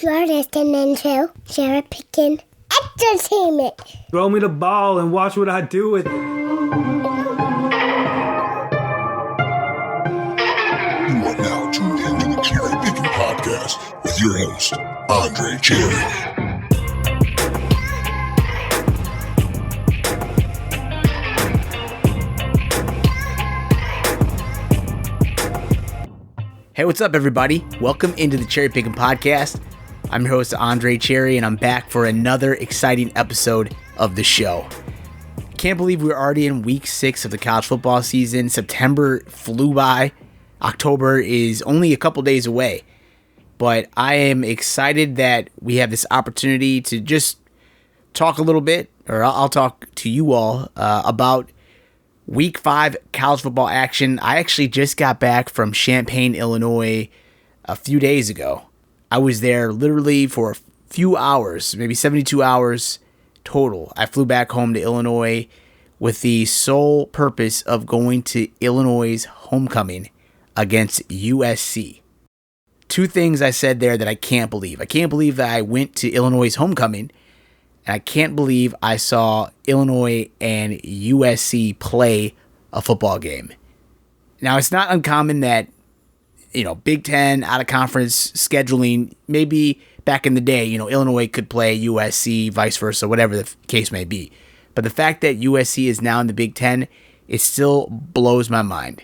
You're listening to CherryPickin Entertainment. Throw me the ball and watch what I do with it. You are now tuned into the CherryPickin podcast with your host, Andre Cherry. Hey, what's up, everybody? Welcome into the CherryPickin podcast. I'm your host, Andre Cherry, and I'm back for another exciting episode of the show. Can't believe we're already in week 6 of the college football season. September flew by. October is only a couple days away. But I am excited that we have this opportunity to just talk a little bit, or I'll talk to you all about Week 5 college football action. I actually just got back from Champaign, Illinois a few days ago. I was there literally for a few hours, maybe 72 hours total. I flew back home to Illinois with the sole purpose of going to Illinois' homecoming against USC. Two things I said there that I can't believe. I can't believe that I went to Illinois' homecoming, and I can't believe I saw Illinois and USC play a football game. Now, it's not uncommon that, Big Ten, out-of-conference scheduling, maybe back in the day, Illinois could play USC, vice versa, whatever the case may be. But the fact that USC is now in the Big Ten, it still blows my mind.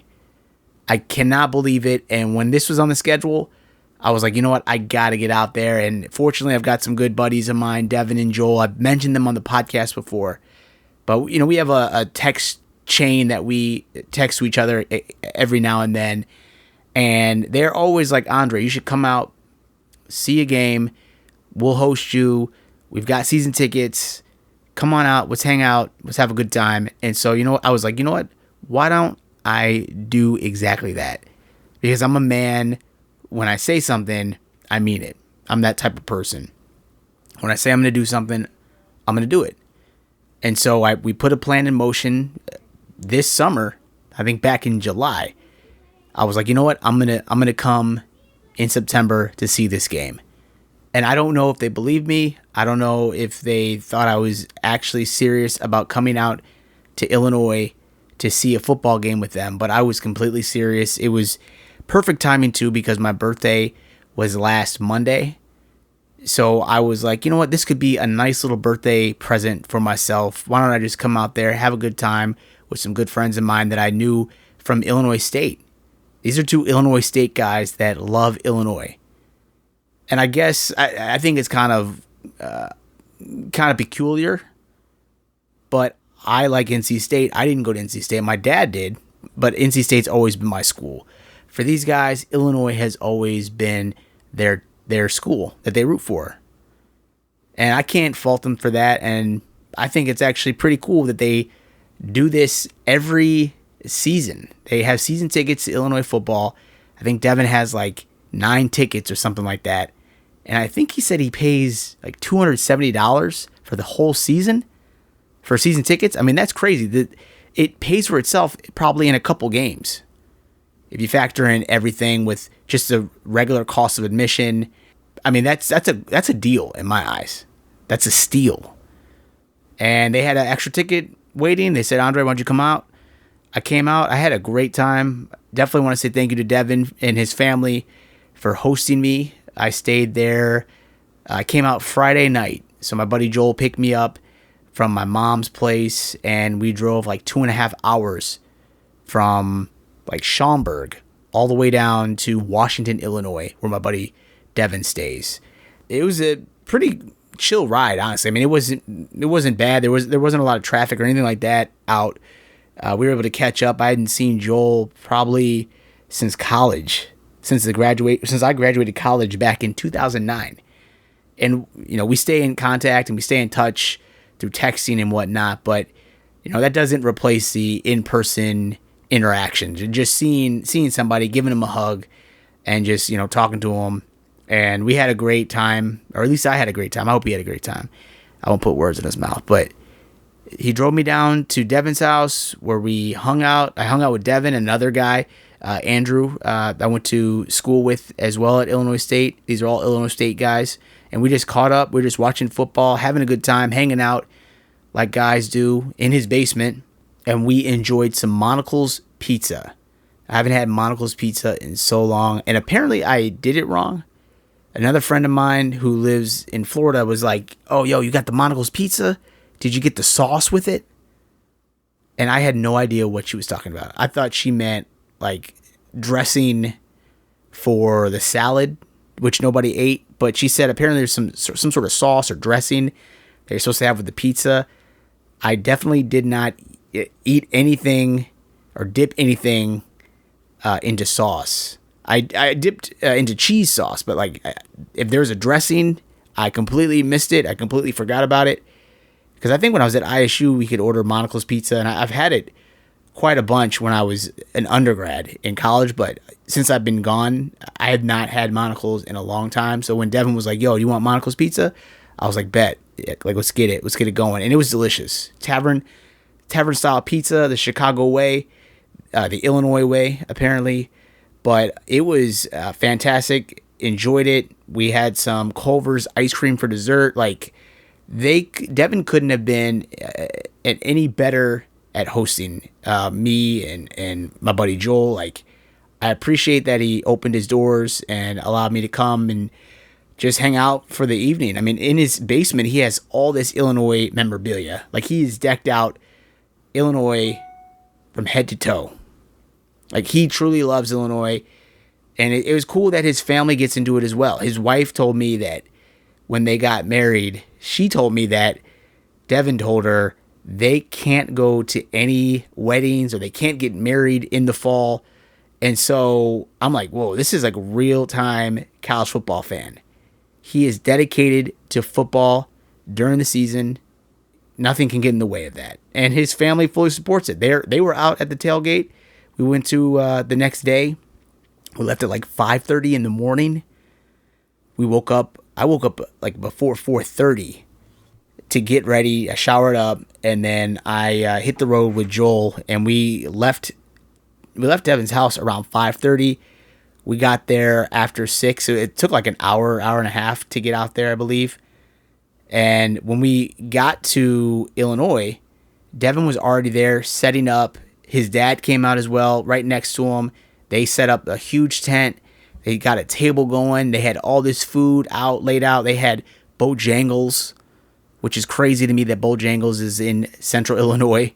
I cannot believe it, and when this was on the schedule, I was like, you know what, I got to get out there. And fortunately, I've got some good buddies of mine, Devin and Joel. I've mentioned them on the podcast before. But, we have a text chain that we text to each other every now and then. And they're always like, Andre, you should come out, see a game. We'll host you. We've got season tickets. Come on out. Let's hang out. Let's have a good time. And so, I was like, you know what? Why don't I do exactly that? Because I'm a man. When I say something, I mean it. I'm that type of person. When I say I'm going to do something, I'm going to do it. And so we put a plan in motion this summer. I think back in July, I was like, you know what? I'm gonna come in September to see this game. And I don't know if they believed me. I don't know if they thought I was actually serious about coming out to Illinois to see a football game with them, but I was completely serious. It was perfect timing too, because my birthday was last Monday. So I was like, you know what, this could be a nice little birthday present for myself. Why don't I just come out there, have a good time with some good friends of mine that I knew from Illinois State. These are two Illinois State guys that love Illinois. And I guess I think it's kind of peculiar, but I like NC State. I didn't go to NC State. My dad did, but NC State's always been my school. For these guys, Illinois has always been their school that they root for. And I can't fault them for that. And I think it's actually pretty cool that they do this every season. They have season tickets to Illinois football. I think Devin has like 9 tickets or something like that. And I think he said he pays like $270 for the whole season for season tickets. I mean, that's crazy. It pays for itself probably in a couple games. If you factor in everything with just the regular cost of admission, I mean, that's a deal in my eyes. That's a steal. And they had an extra ticket waiting. They said, Andre, why don't you come out? I came out. I had a great time. Definitely want to say thank you to Devin and his family for hosting me. I stayed there. I came out Friday night. So my buddy Joel picked me up from my mom's place, and we drove like 2.5 hours from like Schaumburg all the way down to Washington, Illinois, where my buddy Devin stays. It was a pretty chill ride, honestly. I mean, it wasn't bad. There wasn't a lot of traffic or anything like that out. We were able to catch up. I hadn't seen Joel probably since college, since I graduated college back in 2009. And we stay in contact and we stay in touch through texting and whatnot, but that doesn't replace the in-person interaction. Just seeing somebody, giving them a hug, and just talking to them. And we had a great time, or at least I had a great time. I hope he had a great time. I won't put words in his mouth, but he drove me down to Devin's house where we hung out. I hung out with Devin and another guy. Andrew, I went to school with as well at Illinois State. These are all Illinois State guys. And we just caught up. We're just watching football, having a good time, hanging out like guys do in his basement. And we enjoyed some Monocle's pizza. I haven't had Monocle's pizza in so long. And apparently I did it wrong. Another friend of mine who lives in Florida was like, oh, yo, you got the Monocle's pizza? Did you get the sauce with it? And I had no idea what she was talking about. I thought she meant like dressing for the salad, which nobody ate. But she said apparently there's some sort of sauce or dressing they're supposed to have with the pizza. I definitely did not eat anything or dip anything into sauce. I dipped into cheese sauce, but like if there's a dressing, I completely missed it. I completely forgot about it. Because I think when I was at ISU, we could order Monocle's pizza, and I've had it quite a bunch when I was an undergrad in college, but since I've been gone, I have not had Monocle's in a long time. So when Devin was like, yo, do you want Monocle's pizza? I was like, bet. Like, let's get it going. And it was delicious. Tavern style pizza, the Chicago way, the Illinois way, apparently. But it was fantastic. Enjoyed it. We had some Culver's ice cream for dessert. Like, Devin couldn't have been any better at hosting me and my buddy Joel. Like, I appreciate that he opened his doors and allowed me to come and just hang out for the evening. I mean, in his basement, he has all this Illinois memorabilia. Like, he's decked out Illinois from head to toe. Like, he truly loves Illinois. And it was cool that his family gets into it as well. His wife told me that when they got married, she told me that Devin told her they can't go to any weddings or they can't get married in the fall. And so I'm like, whoa, this is like a real-time college football fan. He is dedicated to football during the season. Nothing can get in the way of that. And his family fully supports it. They were out at the tailgate. We went to the next day. We left at like 5:30 in the morning. I woke up like before 4:30 to get ready. I showered up, and then I hit the road with Joel, and we left Devin's house around 5:30. We got there after 6. So it took like an hour and a half to get out there, I believe. And when we got to Illinois, Devin was already there setting up. His dad came out as well, right next to him. They set up a huge tent. They got a table going. They had all this food laid out. They had Bojangles, which is crazy to me that Bojangles is in central Illinois.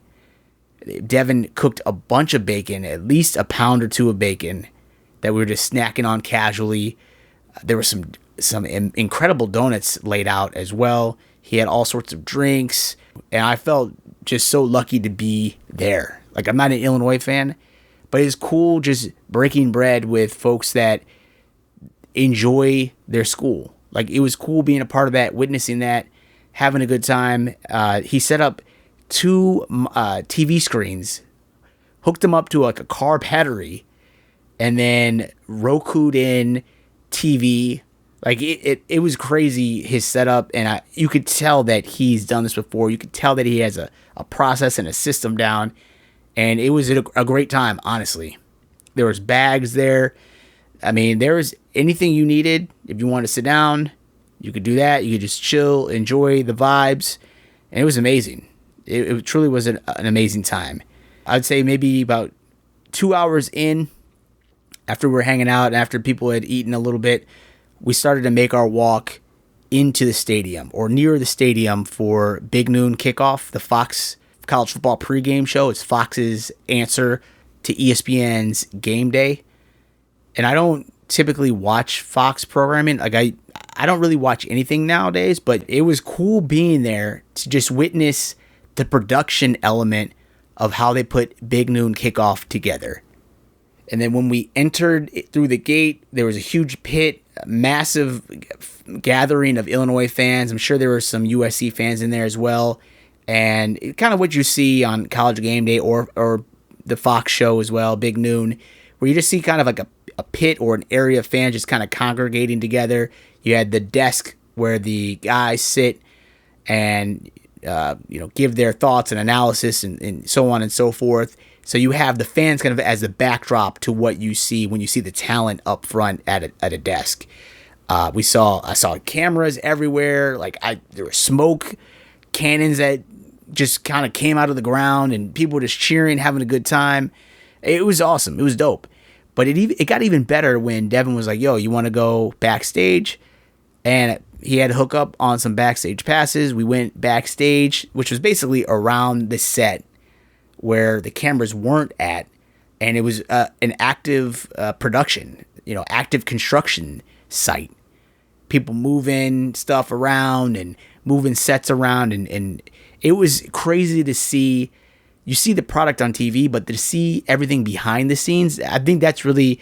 Devin cooked a bunch of bacon, at least a pound or two of bacon that we were just snacking on casually. There were some incredible donuts laid out as well. He had all sorts of drinks, and I felt just so lucky to be there. Like, I'm not an Illinois fan, but it's cool just breaking bread with folks that enjoy their school. Like, it was cool being a part of that, witnessing that, having a good time. He set up 2 TV screens, hooked them up to like a car battery, and then Roku'd in TV. Like, it was crazy, his setup, and you could tell that he's done this before. You could tell that he has a process and a system down, and it was a great time, honestly. There was bags there. I mean, there was anything you needed. If you wanted to sit down, you could do that. You could just chill, enjoy the vibes, and it was amazing. It truly was an amazing time. I'd say maybe about 2 hours in, after we were hanging out and after people had eaten a little bit, we started to make our walk into the stadium or near the stadium for Big Noon Kickoff, the Fox college football pregame show. It's Fox's answer to ESPN's Game Day. And I don't typically watch Fox programming. Like, I don't really watch anything nowadays, but it was cool being there to just witness the production element of how they put Big Noon Kickoff together. And then when we entered through the gate, there was a huge pit, a massive gathering of Illinois fans. I'm sure there were some USC fans in there as well. And kind of what you see on College Game Day or the Fox show as well, Big Noon, where you just see kind of like a pit or an area of fans just kind of congregating together. You had the desk where the guys sit and give their thoughts and analysis and so on and so forth. So you have the fans kind of as the backdrop to what you see when you see the talent up front at a desk. I saw cameras everywhere. There was smoke cannons that just kind of came out of the ground, and people were just cheering, having a good time. It was awesome. It was dope. But it got even better when Devin was like, "Yo, you want to go backstage?" And he had to hook up on some backstage passes. We went backstage, which was basically around the set where the cameras weren't at, and it was an active production, active construction site. People moving stuff around and moving sets around, and it was crazy to see. You see the product on TV, but to see everything behind the scenes, I think that's really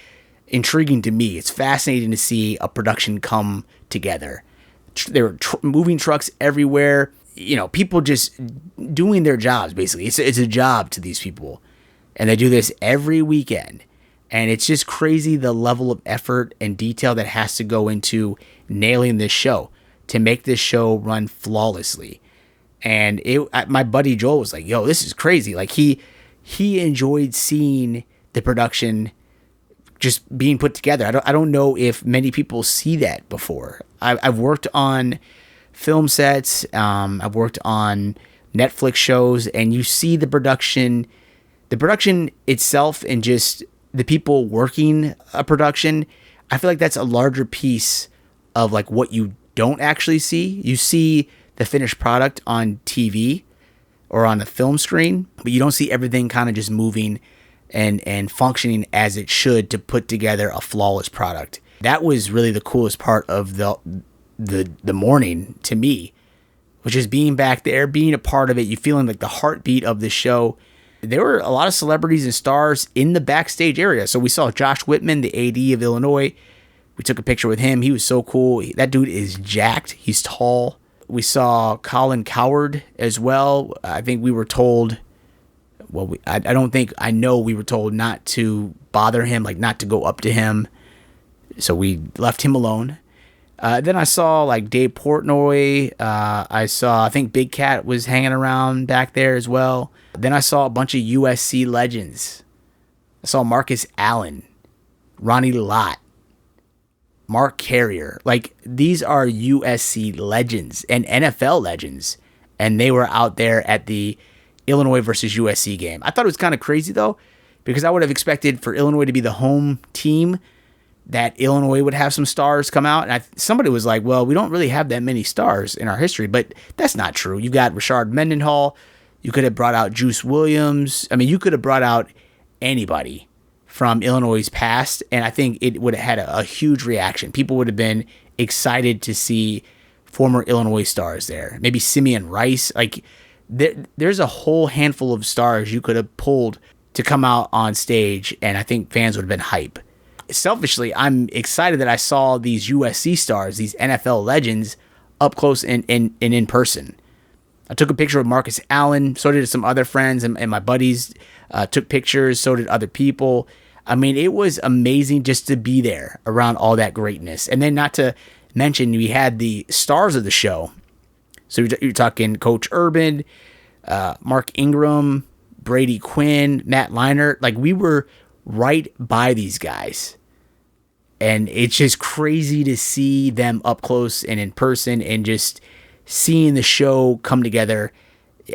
intriguing to me. It's fascinating to see a production come together. There were moving trucks everywhere. People just doing their jobs, basically. It's a job to these people. And they do this every weekend. And it's just crazy the level of effort and detail that has to go into nailing this show to make this show run flawlessly. And my buddy Joel was like, "Yo, this is crazy." Like he enjoyed seeing the production just being put together. I don't know if many people see that before. I've worked on film sets. I've worked on Netflix shows, and you see the production itself, and just the people working a production. I feel like that's a larger piece of like what you don't actually see. You see the finished product on TV or on the film screen, but you don't see everything kind of just moving and functioning as it should to put together a flawless product. That was really the coolest part of the morning to me, which is being back there, being a part of it. You feeling like the heartbeat of the show. There were a lot of celebrities and stars in the backstage area. So we saw Josh Whitman, the AD of Illinois. We took a picture with him. He was so cool. That dude is jacked. He's tall. We saw Colin Cowherd as well. I think we were told, I know we were told not to bother him, like not to go up to him. So we left him alone. Then I saw like Dave Portnoy. I think Big Cat was hanging around back there as well. Then I saw a bunch of USC legends. I saw Marcus Allen, Ronnie Lott, Mark Carrier. Like, these are USC legends and NFL legends, and they were out there at the Illinois versus USC game. I thought it was kind of crazy, though, because I would have expected for Illinois to be the home team, that Illinois would have some stars come out. And somebody was like, well, we don't really have that many stars in our history, but that's not true. You've got Rashard Mendenhall. You could have brought out Juice Williams. I mean, you could have brought out anybody from Illinois' past, and I think it would have had a huge reaction. People would have been excited to see former Illinois stars there. Maybe Simeon Rice. Like, there's a whole handful of stars you could have pulled to come out on stage, and I think fans would have been hype. Selfishly, I'm excited that I saw these USC stars, these NFL legends, up close and in person. I took a picture of Marcus Allen, so did some other friends, and my buddies took pictures, so did other people. I mean, it was amazing just to be there around all that greatness. And then not to mention, we had the stars of the show. So you're talking Coach Urban, Mark Ingram, Brady Quinn, Matt Leinart. Like, we were right by these guys. And it's just crazy to see them up close and in person, and just seeing the show come together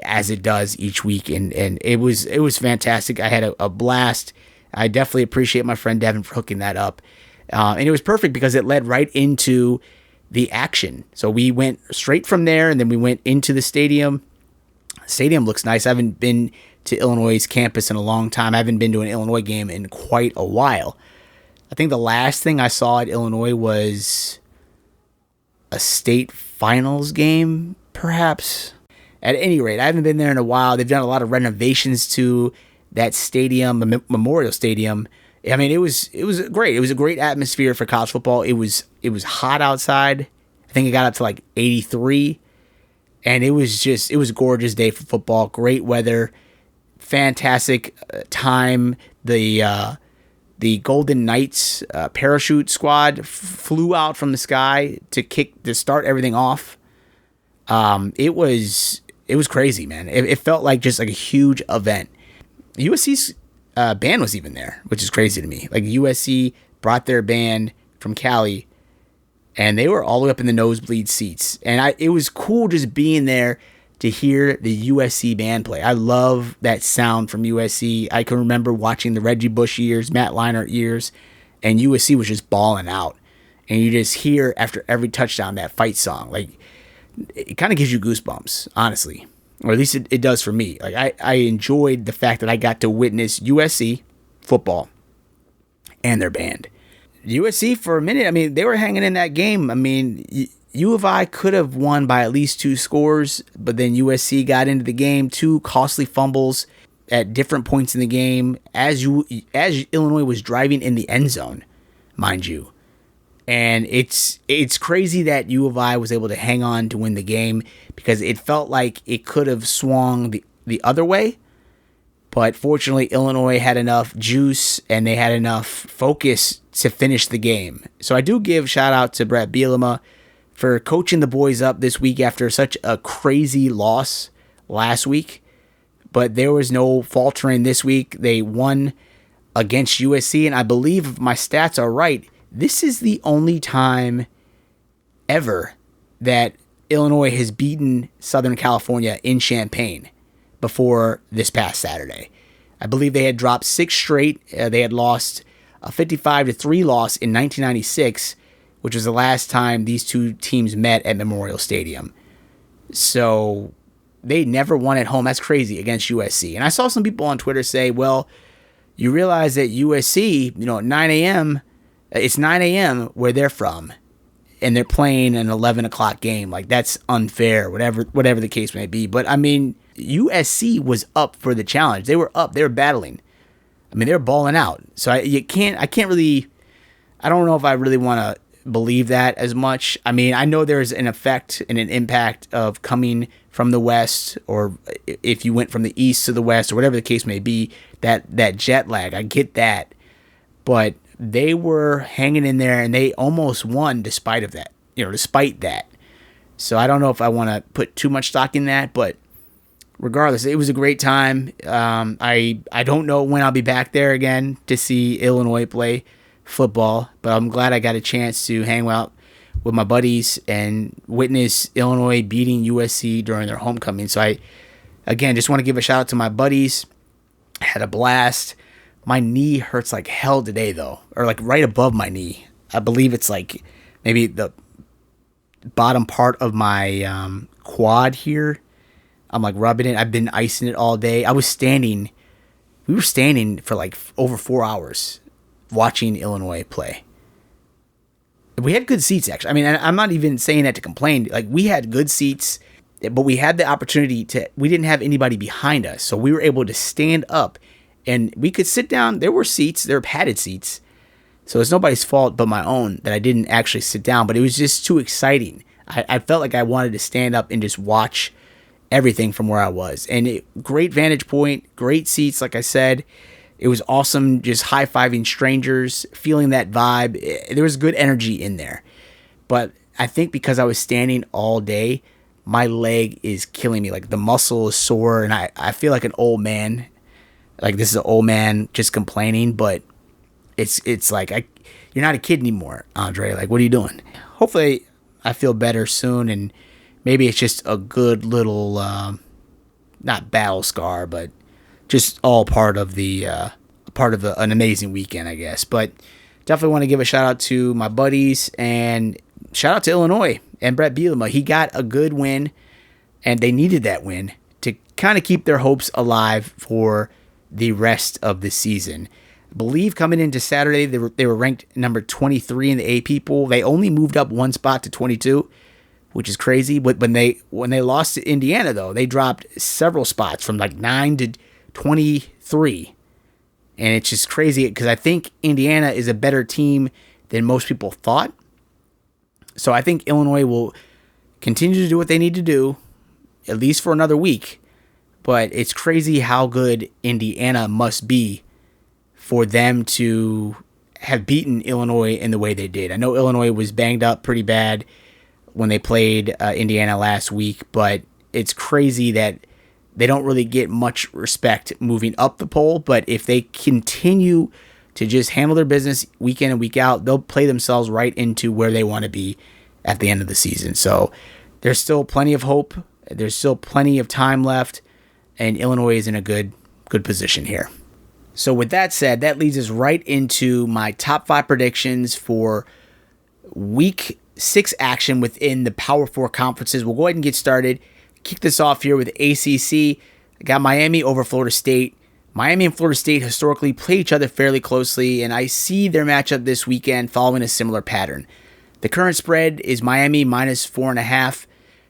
as it does each week. And it was fantastic. I had a blast. I definitely appreciate my friend Devin for hooking that up. And it was perfect because it led right into the action. So we went straight from there, and then we went into the stadium. Stadium looks nice. I haven't been to Illinois' campus in a long time. I haven't been to an Illinois game in quite a while. I think the last thing I saw at Illinois was a state finals game, perhaps. At any rate, I haven't been there in a while. They've done a lot of renovations to that stadium, the Memorial Stadium. I mean, it was great. It was a great atmosphere for college football. It was hot outside. I think it got up to like 83, and it was a gorgeous day for football. Great weather, fantastic time. The Golden Knights parachute squad flew out from the sky to start everything off. It was crazy, man. It felt like just like a huge event. USC's band was even there, which is crazy to me. Like USC brought their band from Cali, and they were all the way up in the nosebleed seats. And it was cool just being there to hear the USC band play. I love that sound from USC. I can remember watching the Reggie Bush years, Matt Leinart years, and USC was just balling out. And you just hear after every touchdown that fight song. Like, it kind of gives you goosebumps, honestly. Or at least it does for me. Like I enjoyed the fact that I got to witness USC football and their band. USC for a minute, I mean, they were hanging in that game. I mean, U of I could have won by at least 2 scores, but then USC got into the game, 2 costly fumbles at different points in the game as Illinois was driving in the end zone, mind you. And it's crazy that U of I was able to hang on to win the game because it felt like it could have swung the other way. But fortunately, Illinois had enough juice and they had enough focus to finish the game. So I do give shout out to Brett Bielema for coaching the boys up this week after such a crazy loss last week. But there was no faltering this week. They won against USC, and I believe if my stats are right, this is the only time ever that Illinois has beaten Southern California in Champaign before this past Saturday. I believe they had dropped 6 straight. They had lost a 55-3 loss in 1996, which was the last time these two teams met at Memorial Stadium. So they never won at home. That's crazy against USC. And I saw some people on Twitter say, well, you realize that USC, at 9 a.m., it's 9 a.m. where they're from, and they're playing an 11 o'clock game. Like, that's unfair, whatever the case may be. But, I mean, USC was up for the challenge. They were up. They were battling. I mean, they were balling out. So I don't know if I really want to believe that as much. I mean, I know there's an effect and an impact of coming from the West, or if you went from the East to the West, or whatever the case may be, that jet lag. I get that. But they were hanging in there, and they almost won despite that. So I don't know if I want to put too much stock in that, but regardless, it was a great time. I don't know when I'll be back there again to see Illinois play football, but I'm glad I got a chance to hang out with my buddies and witness Illinois beating USC during their homecoming. So I, again, just want to give a shout out to my buddies. I had a blast. My knee hurts like hell today, though, or like right above my knee. I believe it's like maybe the bottom part of my quad here. I'm like rubbing it. I've been icing it all day. We were standing for like over 4 hours watching Illinois play. We had good seats, actually. I mean, I'm not even saying that to complain. Like, we had good seats, but we had the opportunity we didn't have anybody behind us. So we were able to stand up and we could sit down. There were seats, there were padded seats. So it's nobody's fault but my own that I didn't actually sit down, but it was just too exciting. I felt like I wanted to stand up and just watch everything from where I was. And great vantage point, great seats, like I said. It was awesome just high-fiving strangers, feeling that vibe. There was good energy in there. But I think because I was standing all day, my leg is killing me. Like, the muscle is sore, and I feel like an old man. Like, this is an old man just complaining, but it's like, you're not a kid anymore, Andre. Like, what are you doing? Hopefully I feel better soon, and maybe it's just a good little, not battle scar, but just all part of an amazing weekend, I guess. But definitely want to give a shout out to my buddies and shout out to Illinois and Brett Bielema. He got a good win, and they needed that win to kind of keep their hopes alive for the rest of the season. I believe coming into Saturday, they were ranked number 23 in the AP poll. They only moved up 1 spot to 22, which is crazy. But when they lost to Indiana, though, they dropped several spots from like 9 to 23. And it's just crazy because I think Indiana is a better team than most people thought. So I think Illinois will continue to do what they need to do, at least for another week. But it's crazy how good Indiana must be for them to have beaten Illinois in the way they did. I know Illinois was banged up pretty bad when they played Indiana last week, but it's crazy that they don't really get much respect moving up the poll. But if they continue to just handle their business week in and week out, they'll play themselves right into where they want to be at the end of the season. So there's still plenty of hope. There's still plenty of time left, and Illinois is in a good position here. So with that said, that leads us right into my top 5 predictions for week 6 action within the Power 4 conferences. We'll go ahead and get started. Kick this off here with ACC. I got Miami over Florida State. Miami and Florida State historically play each other fairly closely, and I see their matchup this weekend following a similar pattern. The current spread is Miami minus 4.5.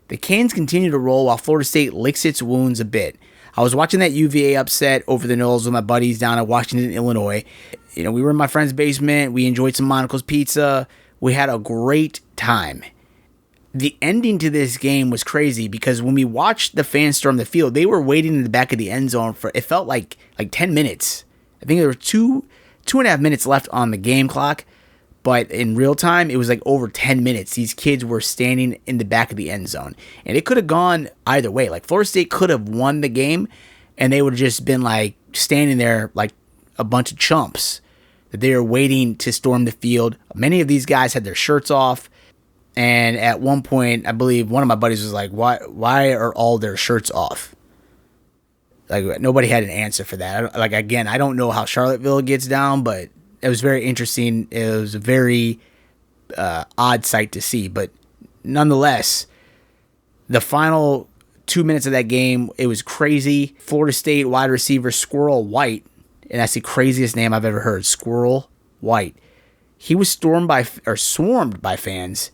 The Canes continue to roll while Florida State licks its wounds a bit. I was watching that UVA upset over the Knolls with my buddies down at Washington, Illinois. We were in my friend's basement. We enjoyed some Monaco's pizza. We had a great time. The ending to this game was crazy because when we watched the fans storm the field, they were waiting in the back of the end zone for, it felt like 10 minutes. I think there were two and a half minutes left on the game clock, but in real time, it was like over 10 minutes. These kids were standing in the back of the end zone, and it could have gone either way. Like Florida State could have won the game, and they would have just been like standing there like a bunch of chumps that they were waiting to storm the field. Many of these guys had their shirts off. And at one point, I believe one of my buddies was like, why are all their shirts off? Like, nobody had an answer for that. I don't know how Charlottesville gets down, but it was very interesting. It was a very odd sight to see. But nonetheless, the final 2 minutes of that game, it was crazy. Florida State wide receiver Squirrel White, and that's the craziest name I've ever heard, Squirrel White. He was swarmed by fans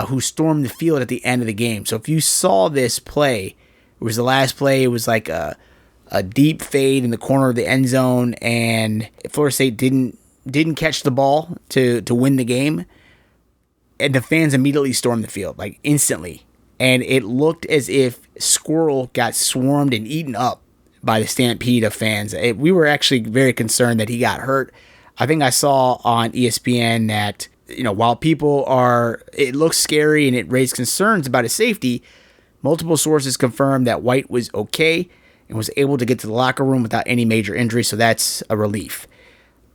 who stormed the field at the end of the game. So if you saw this play, it was the last play. It was like a deep fade in the corner of the end zone, and Florida State didn't catch the ball to win the game, and the fans immediately stormed the field, like instantly. And it looked as if Squirrel got swarmed and eaten up by the stampede of fans. We were actually very concerned that he got hurt. I think I saw on ESPN that while it looks scary and it raised concerns about his safety, multiple sources confirmed that White was okay and was able to get to the locker room without any major injury, so that's a relief.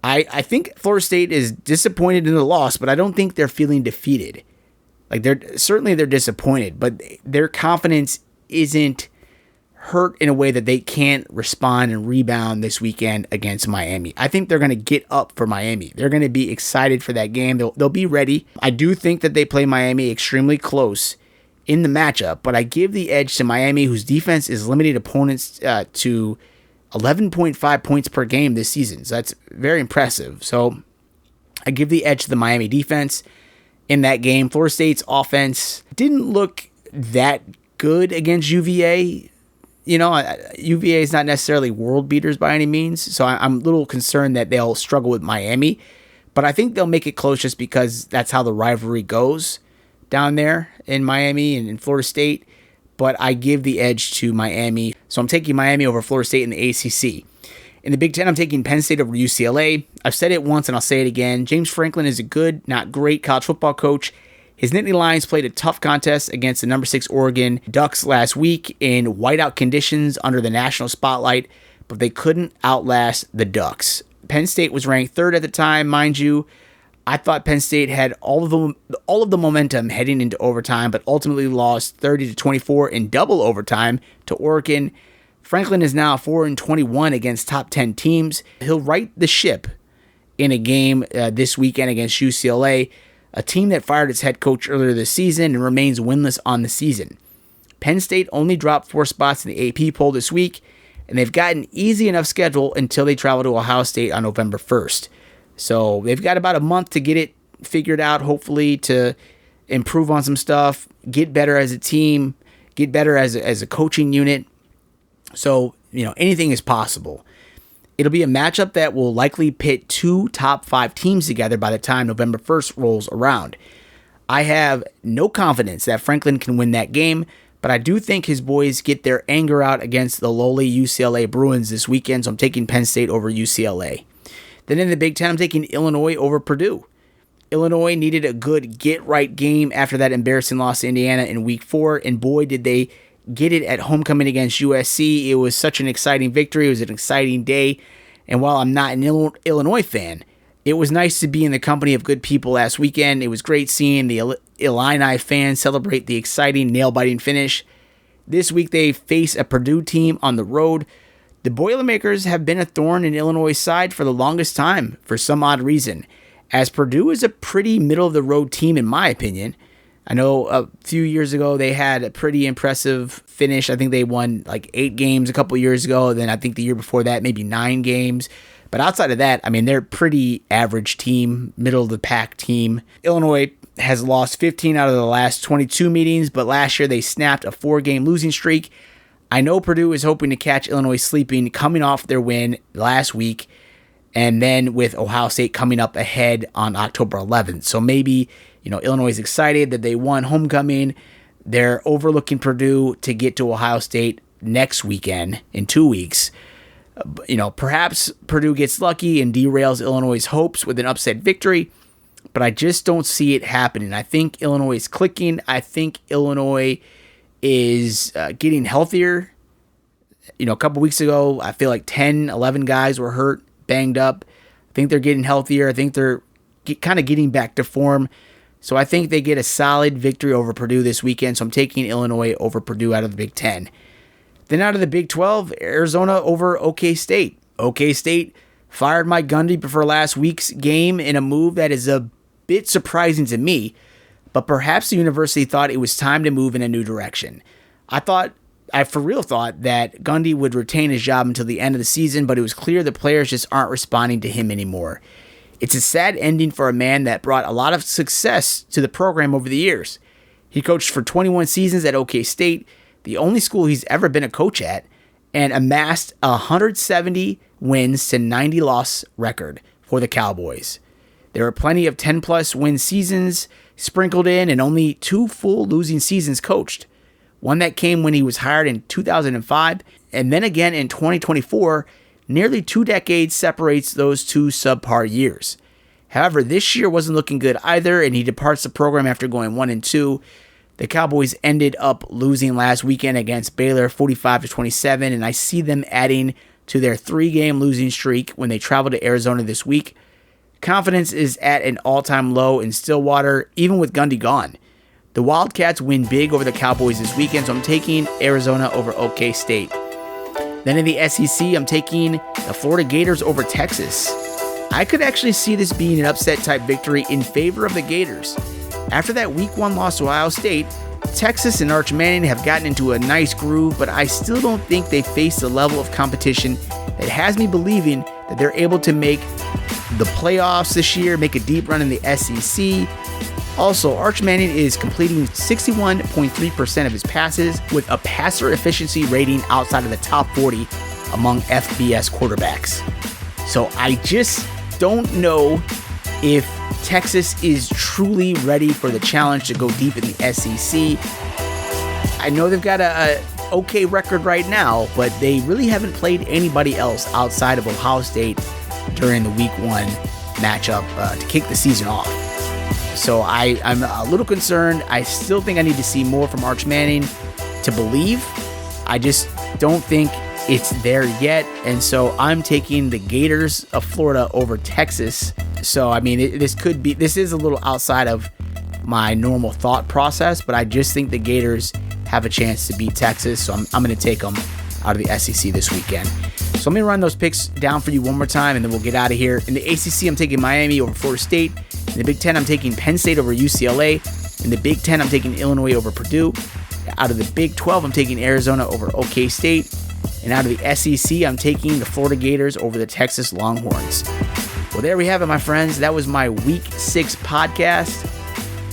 I think Florida State is disappointed in the loss, but I don't think they're feeling defeated. Like they're disappointed, but their confidence isn't hurt in a way that they can't respond and rebound this weekend against Miami. I think they're going to get up for Miami. They're going to be excited for that game. They'll be ready. I do think that they play Miami extremely close in the matchup, but I give the edge to Miami, whose defense is limited opponents to 11.5 points per game this season. So that's very impressive. So I give the edge to the Miami defense in that game. Florida State's offense didn't look that good against UVA. UVA is not necessarily world beaters by any means, so I'm a little concerned that they'll struggle with Miami, but I think they'll make it close just because that's how the rivalry goes down there in Miami and in Florida State, but I give the edge to Miami, so I'm taking Miami over Florida State in the ACC. In the Big Ten, I'm taking Penn State over UCLA. I've said it once and I'll say it again. James Franklin is a good, not great college football coach. His Nittany Lions played a tough contest against the number 6 Oregon Ducks last week in whiteout conditions under the national spotlight, but they couldn't outlast the Ducks. Penn State was ranked 3rd at the time, mind you. I thought Penn State had all of the momentum heading into overtime, but ultimately lost 30-24 in double overtime to Oregon. Franklin is now 4-21 against top 10 teams. He'll right the ship in a game this weekend against UCLA, a team that fired its head coach earlier this season and remains winless on the season. Penn State only dropped 4 spots in the AP poll this week, and they've got an easy enough schedule until they travel to Ohio State on November 1st. So they've got about a month to get it figured out, hopefully, to improve on some stuff, get better as a team, get better as a coaching unit. So, anything is possible. It'll be a matchup that will likely pit 2 top 5 teams together by the time November 1st rolls around. I have no confidence that Franklin can win that game, but I do think his boys get their anger out against the lowly UCLA Bruins this weekend, so I'm taking Penn State over UCLA. Then in the Big Ten, I'm taking Illinois over Purdue. Illinois needed a good get-right game after that embarrassing loss to Indiana in Week 4, and boy, did they get it at homecoming against USC. It was such an exciting victory. It was an exciting day. And while I'm not an Illinois fan, it was nice to be in the company of good people last weekend. It was great seeing the Illini fans celebrate the exciting nail-biting finish. This week they face a Purdue team on the road. The Boilermakers have been a thorn in Illinois' side for the longest time for some odd reason, as Purdue is a pretty middle-of-the-road team in my opinion. I know a few years ago they had a pretty impressive finish. I think they won like 8 games a couple years ago. Then I think the year before that, maybe 9 games. But outside of that, I mean, they're a pretty average team, middle-of-the-pack team. Illinois has lost 15 out of the last 22 meetings, but last year they snapped a 4-game losing streak. I know Purdue is hoping to catch Illinois sleeping coming off their win last week, and then with Ohio State coming up ahead on October 11th. So maybe, Illinois is excited that they won homecoming. They're overlooking Purdue to get to Ohio State next weekend in 2 weeks. Perhaps Purdue gets lucky and derails Illinois' hopes with an upset victory, but I just don't see it happening. I think Illinois is clicking. I think Illinois is getting healthier. A couple weeks ago, I feel like 10, 11 guys were hurt, banged up. I think they're getting healthier. I think they're kind of getting back to form. So I think they get a solid victory over Purdue this weekend. So I'm taking Illinois over Purdue out of the Big Ten. Then out of the Big 12, Arizona over OK State. OK State fired Mike Gundy before last week's game in a move that is a bit surprising to me, but perhaps the university thought it was time to move in a new direction. I for real thought that Gundy would retain his job until the end of the season, but it was clear the players just aren't responding to him anymore. It's a sad ending for a man that brought a lot of success to the program over the years. He coached for 21 seasons at OK State, the only school he's ever been a coach at, and amassed a 170 wins to 90 loss record for the Cowboys. There were plenty of 10-plus win seasons sprinkled in and only 2 full losing seasons coached. One that came when he was hired in 2005, and then again in 2024. Nearly 2 decades separates those 2 subpar years. However, this year wasn't looking good either, and he departs the program after going 1-2. The Cowboys ended up losing last weekend against Baylor 45-27, and I see them adding to their 3-game losing streak when they travel to Arizona this week. Confidence is at an all-time low in Stillwater, even with Gundy gone. The Wildcats win big over the Cowboys this weekend, so I'm taking Arizona over OK State. Then in the SEC, I'm taking the Florida Gators over Texas. I could actually see this being an upset-type victory in favor of the Gators. After that Week 1 loss to Ohio State, Texas and Arch Manning have gotten into a nice groove, but I still don't think they face the level of competition that has me believing that they're able to make the playoffs this year, make a deep run in the SEC. Also, Arch Manning is completing 61.3% of his passes with a passer efficiency rating outside of the top 40 among FBS quarterbacks. So I just don't know if Texas is truly ready for the challenge to go deep in the SEC. I know they've got a okay record right now, but they really haven't played anybody else outside of Ohio State during the Week 1 matchup to kick the season off. So I'm a little concerned. I still think I need to see more from Arch Manning to believe. I just don't think it's there yet. And so I'm taking the Gators of Florida over Texas. So, I mean, this is a little outside of my normal thought process, but I just think the Gators have a chance to beat Texas. So I'm going to take them out of the SEC this weekend. So let me run those picks down for you one more time, and then we'll get out of here. In the ACC, I'm taking Miami over Florida State. In the Big Ten, I'm taking Penn State over UCLA. In the Big Ten, I'm taking Illinois over Purdue. Out of the Big 12, I'm taking Arizona over OK State. And out of the SEC, I'm taking the Florida Gators over the Texas Longhorns. Well, there we have it, my friends. That was my Week 6 podcast.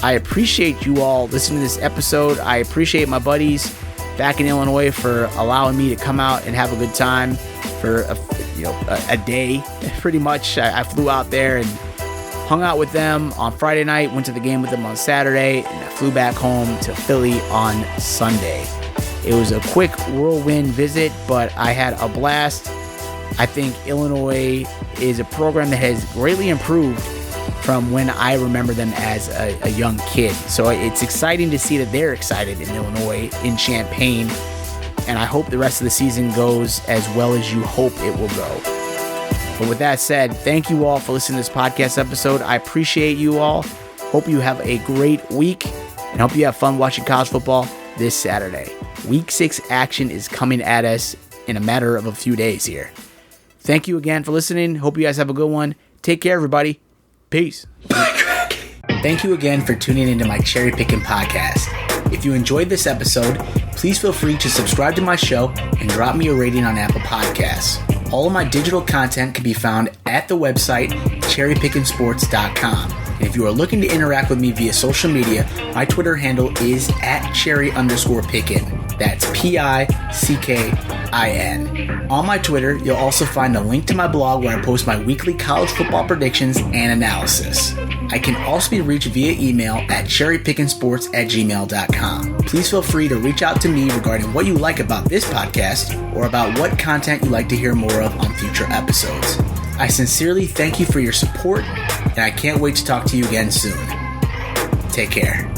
I appreciate you all listening to this episode. I appreciate my buddies back in Illinois for allowing me to come out and have a good time for a day. Pretty much, I flew out there and hung out with them on Friday night, went to the game with them on Saturday, and I flew back home to Philly on Sunday. It was a quick whirlwind visit, but I had a blast. I think Illinois is a program that has greatly improved from when I remember them as a young kid. So it's exciting to see that they're excited in Illinois, in Champaign, and I hope the rest of the season goes as well as you hope it will go. But with that said, thank you all for listening to this podcast episode. I appreciate you all. Hope you have a great week, and hope you have fun watching college football this Saturday. Week 6 action is coming at us in a matter of a few days here. Thank you again for listening. Hope you guys have a good one. Take care, everybody. Peace. Thank you again for tuning into my Cherry Pickin' podcast. If you enjoyed this episode, please feel free to subscribe to my show and drop me a rating on Apple Podcasts. All of my digital content can be found at the website CherryPickinSports.com. And if you are looking to interact with me via social media, my Twitter handle is @Cherry_Pickin. That's PICKIN. On my Twitter, you'll also find a link to my blog where I post my weekly college football predictions and analysis. I can also be reached via email at cherrypickinsports@gmail.com. Please feel free to reach out to me regarding what you like about this podcast or about what content you'd like to hear more of on future episodes. I sincerely thank you for your support, and I can't wait to talk to you again soon. Take care.